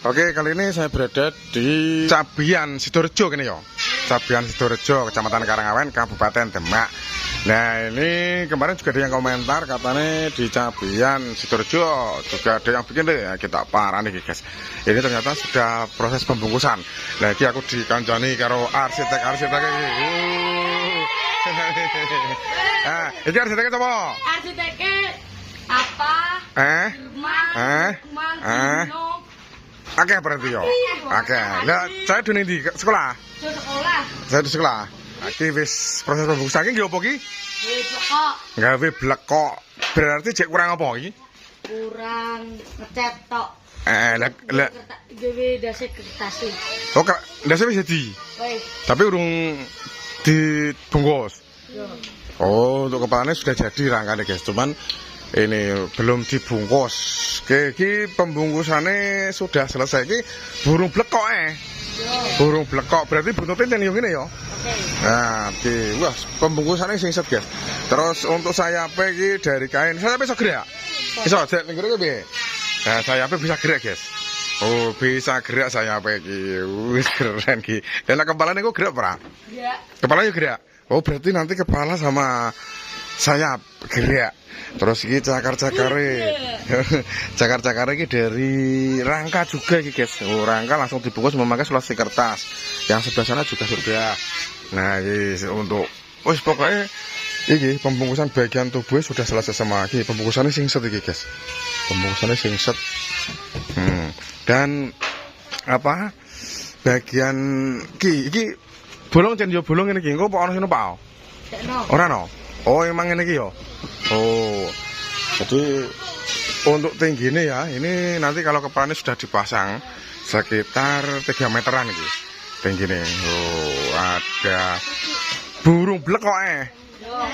Oke, kali ini saya berada di Cabian Sidorejo gini ya. Cabian Sidorejo, Kecamatan Karangawen, Kabupaten Demak. Nah, ini kemarin juga ada yang komentar katanya di Cabian Sidorejo juga ada yang bikin deh, ya, kita parah nih guys. Ini ternyata sudah proses pembungkusan. Nah, ini aku dikancani karo arsitek ini. Nah, ini arsiteknya coba. Arsiteknya apa? Oke, berarti yo. Oke. Lah, saya di sekolah. Sekolah. Saya di sekolah. Iki wis proses pembungkusan iki opo iki? Blekok. Gawe blekok. Berarti cek kurang apa iki? Kurang ngecat tok. Lah Gawe dasi kertas. oh, ndase wis jadi. Wes. Tapi urung dibungkus. Yo. Oh, untuk kepalanya sudah jadi rangkanya guys. Cuman ini belum dibungkus. Iki pembungkusannya sudah selesai. Iki burung blekok burung blekok berarti buntutnya yang ini ya. Oke. Nah, wah pembungkusannya singset guys. Terus untuk sayapnya iki dari kain. Sayapnya bisa gerak? Bisa, ning ngene piye? Nah, sayapnya bisa gerak guys. Oh, bisa gerak sayapnya iki. Wis keren iki. Dan kepalanya kok gerak ora? Ya. Kepalanya gerak. Oh, berarti nanti kepala sama sayap gerak. Terus iki cakar-cakare. Cakar-cakare iki dari rangka juga iki, guys. Oh, rangka langsung dibungkus memakai sulasi kertas. Yang sebelah sana juga sudah. Nah, ini untuk wis pokoknya iki pembungkusan bagian tubuhnya sudah selesai semua. Iki pembungkusannya singset iki, guys. Pembungkusannya singset. Dan apa? Bagian iki bolong jan yo bolong ngene iki. Engko apa ana sing numpak? Ora no. Oh, emang ini yo. Oh, jadi untuk tingginya ya, ini nanti kalau kepalanya sudah dipasang sekitar 3 meteran gitu tingginya. Oh, ada burung blekok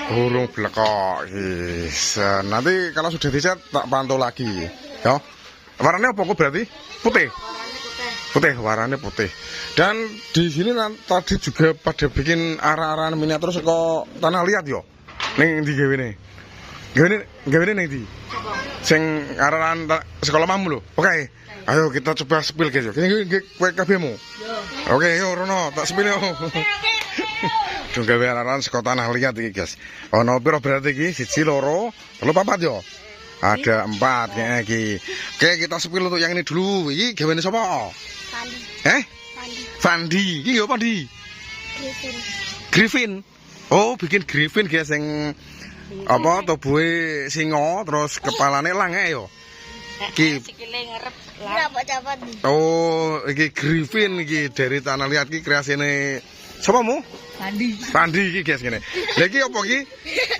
burung blekok. Yes. Nanti kalau sudah dicat tak pantau lagi. Ya, warnanya apa kok berarti? Putih. Putih, warnanya putih. Dan di sini tadi juga pada bikin arah-arahan miniatur kok tanah liat yo. Ning ndi gawe ne? Gawe ning ndi? Sing arahan sekolah mamu lho. Oke. Ayo kita coba spill guys. Kene kowe kabehmu. Oke, yo rono tak spill yo. Dung gawe arahan sekolah tanah liat iki guys. Ono piro berarti iki? 1 2 3 4 yo. Ada 4 kayaknya iki. Oke, kita spill untuk yang ini dulu. Iki gaweane sapa? Fandi. Fandi. Iki yo apa di? Griffin. Oh, bikin griffin guys yang apa tubuhe singa terus kepalane elang yo. Iki sikile ngarep lah. Oh, iki griffin iki dari tanah liat iki kreasine sapa mu? Fandi iki guys ngene. Lah iki apa iki?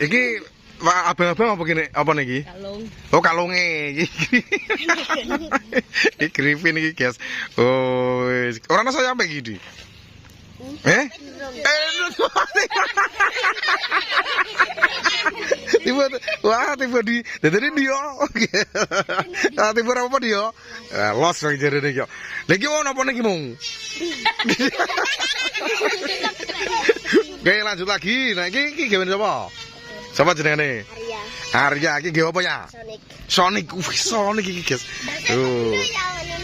Iki abang-abang apa gini? Apa niki? kalung. Oh, kalunge iki. Iki griffin iki guys. Oh, ora ana sayap iki di. Tiba di dari dia. Tiba apa dia? Los lagi jadi dia. Lagi apa nih mung? Oke, lanjut lagi. Nah, ini gimana coba? Siapa jenenge? Arya. Iki apa ya? Sonic. Sonic iki, guys.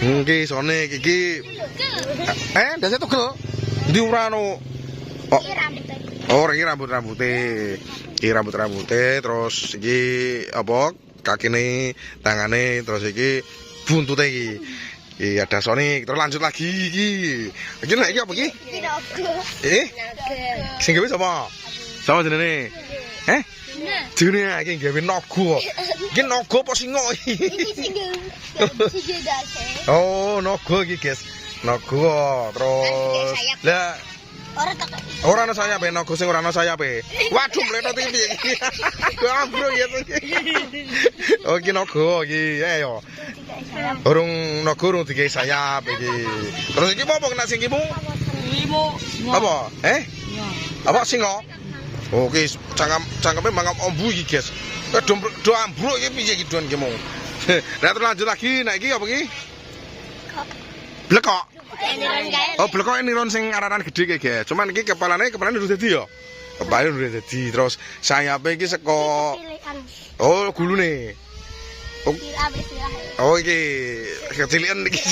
Oke, Sonic iki. Biasa tugel. Di urano. Oh, iki rambut-rambutnya. Iki rambut-rambutnya terus iki apa? Kakine, tangane, terus iki buntutnya iki. Iki ada Sonic, terus lanjut lagi iki. Iki nek iki apa iki? Sing gawe sapa? Sapa jenenge? Jenenge iki gawe naga. Iki naga apa singa iki? Oh, naga iki, guys. Naga terus lah ora ana sayape naga sing ora ana sayape. Waduh mletot iki piye iki? Gambro ya iki. Oh iki naga iki yo. Urung naga urung digawe sayap iki. Terus iki apa kena sing kimu? Apa? Apa singa? Oke, cangkeme mangap ombu iki, guys. Do ambruk iki piye iki don kimu? Lah terus lanjut lagi, nek iki apa iki? Blekok. Oh, blekok ini ron sing araran gede kayak guys. Cuman iki kepalane udah dadi ya. Kepalane udah dadi. Terus sayapnya iki seko. Oh, gulune. Oh iki kecilian iki.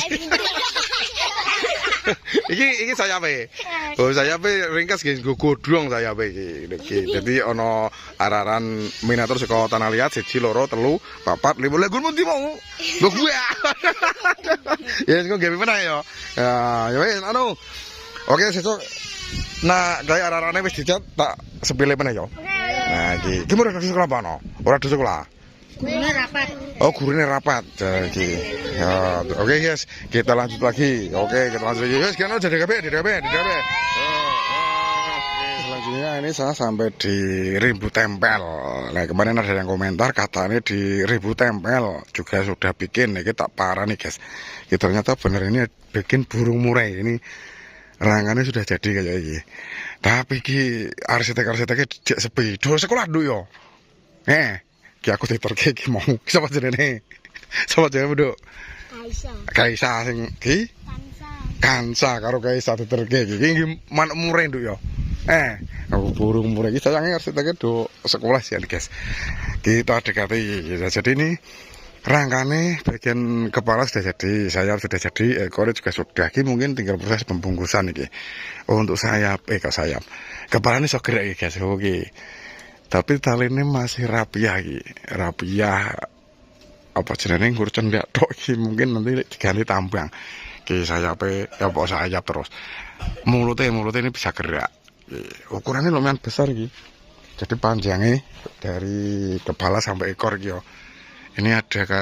Iki sayape. Oh sayape ringkas nggih nggo godhong sayape iki. Dadi ana araran miniatur saka tanah liat 1 2 3 4 5 lha gun mundi mau. Lho gue. Ya kok gawe meneh ya. Ya wis anu. Oke sesuk nah gawe ararane wis dicat tak sepile meneh ya. Nah iki murah ke sekolah apa no? Ora di sekolah. Gurune rapat. Oh, gurunya rapat. Jadi, ya, oke guys, kita lanjut lagi. Oke, kita lanjut lagi. Guys, kita jadi KB. Selanjutnya ini saya sampai di Ribu Tempel. Nah, kemarin ada yang komentar katanya di Ribu Tempel juga sudah bikin. Ini tak parah nih guys. Ya, ternyata bener ini bikin burung murai. Ini rangannya sudah jadi kayak ini. Tapi ki arsitek-arsiteknya jek sepi. Do sekolah dulu yo. Ki aku diterke ki mau. Siapa jenenge? Siapa jenenge, Bro? Kaisa sing ki? Kansa karo Kaisa diterke ki. Ki manuk murai nduk yo. Aku burung murai iki sayange arsiteknya do sekolah sih guys. Kita dekati. Jadi ini rangkane bagian kepala sudah jadi, sayap sudah jadi, ekornya juga sudah. Ki mungkin tinggal proses pembungkusan iki. Untuk sayap, sayap. Kepala ini sok gerak guys. Oke. Tapi taline masih rapiah iki. Rapiah apa jenenge ngurcen ndak tok iki mungkin nanti diganti tambang. Ki sayape ya pokok sayap terus. Mulutnya ini bisa gerak. Ukurannya lumayan besar iki. Jadi panjangnya dari kepala sampai ekor iki yo. Ini ada ke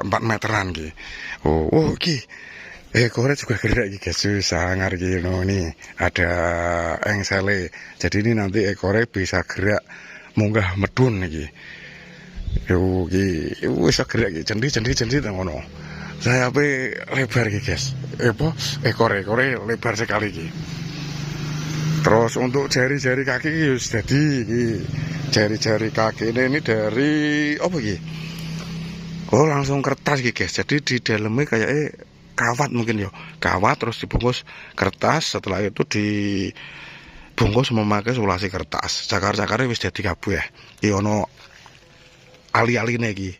4 meteran ki. Oh ki. Ekornya juga gerak ki guys. Sangar ki no ini. Ada engsele. Jadi ini nanti ekornya bisa gerak munggah medun iki. Yo ki wis gerak ki. Cendi ngono. Sayape lebar ki guys. Ekore lebar sekali ki. Terus untuk jari-jari kaki ki wis dadi iki. Jari-jari kaki ini dari apa ki? Oh langsung kertas gitu guys. Jadi di dalamnya kayak kawat mungkin ya. Kawat terus dibungkus kertas. Setelah itu dibungkus memakai sulasi kertas. Cakar-cakarnya wis jadi kabeh ya. Iki ono ali-aline iki.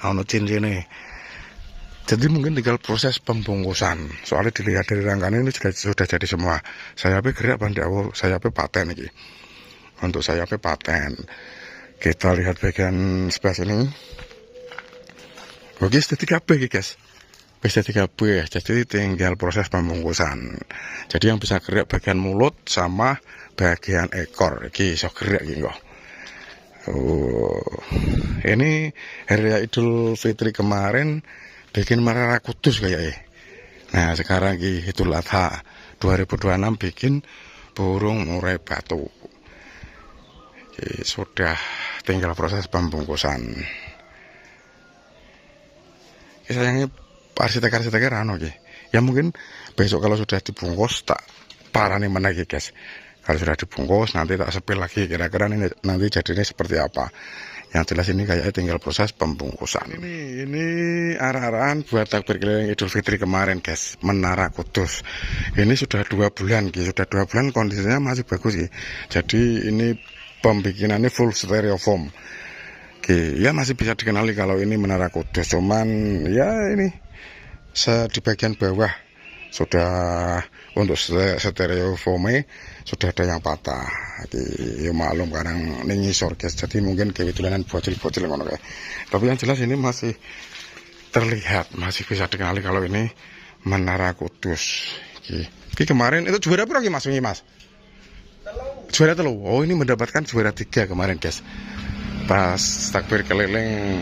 Ono cincine. Jadi mungkin tinggal proses pembungkusan. Soalnya dilihat dari rangkanya ini sudah jadi semua. Sayapnya gerak pandai awal. Sayapnya paten iki. Untuk sayapnya paten. Kita lihat bagian sebelah sini. Oke, sudah 3B guys. Bisa 3B, jadi tinggal proses pembungkusan. Jadi yang bisa gerak bagian mulut sama bagian ekor. Iki iso gerak iki kok. Ini hari raya Idul Fitri kemarin bikin Marara Kudus kayaknya. Nah, sekarang iki Idul Adha 2026 bikin burung murai batu. Iki sudah tinggal proses pembungkusan. Sayangnya arsitek-arsiteknya rano ki. Ya mungkin besok kalau sudah dibungkus tak parani mana ki guys. Kalau sudah dibungkus nanti tak sepil lagi kira-kira ini nanti jadinya seperti apa. Yang jelas ini kayaknya tinggal proses pembungkusan. Ini arah-arahan buat takbir keliling Idul Fitri kemarin guys. Menara Kudus. Ini sudah 2 bulan ki. Sudah 2 bulan kondisinya masih bagus ki. Jadi ini pembikinannya full styrofoam. Oke, ya masih bisa dikenali kalau ini Menara Kudus. Cuman ya ini di bagian bawah sudah untuk stereofoam sudah ada yang patah. Ya maklum kadang ini ngisor guys. Jadi mungkin kebetulan bocil-bocil ngono kayak. Tapi yang jelas ini masih terlihat, masih bisa dikenali kalau ini Menara Kudus. Oke, kemarin itu juara berapa Mas? Juara 3. Oh, ini mendapatkan juara 3 kemarin guys. Pas takbir keliling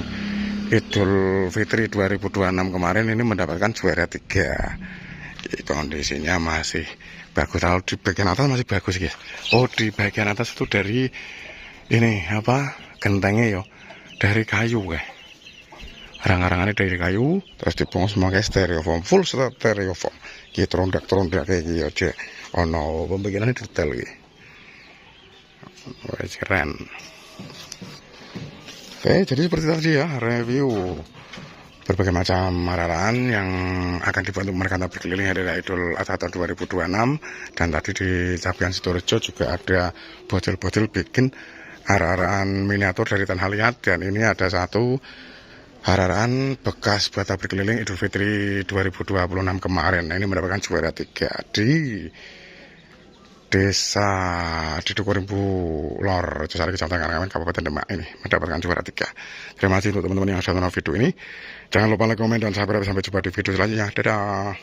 Idul Fitri 2026 kemarin ini mendapatkan juara 3. Kondisinya masih bagus. Kalau di bagian atas masih bagus guys. Oh, di bagian atas itu dari ini apa gentengnya yo dari kayu guys. Rang-rangannya dari kayu terus dibungkus memakai stereofoam, full stereofoam. Gitu terondak kayak gitu aja. Oh no, pembikinannya detail gitu. Wah, keren. Oke, jadi seperti tadi ya, review berbagai macam arahan yang akan dibantu mereka berkeliling hari raya Idul Adha tahun 2026. Dan tadi di Capian Sidorejo juga ada bocil-bocil bikin arahan miniatur dari tanah liat. Dan ini ada satu Hararan bekas buat tablik keliling Idul Fitri 2026 kemarin. Nah, ini mendapatkan juara 3 di Desa di Dukurimbu Lor, Cesari Kecamatan Karangawen, Kabupaten Demak ini mendapatkan juara 3. Terima kasih untuk teman-teman yang sudah nonton video ini. Jangan lupa like, komen, dan subscribe. Sampai jumpa di video selanjutnya. Dadah.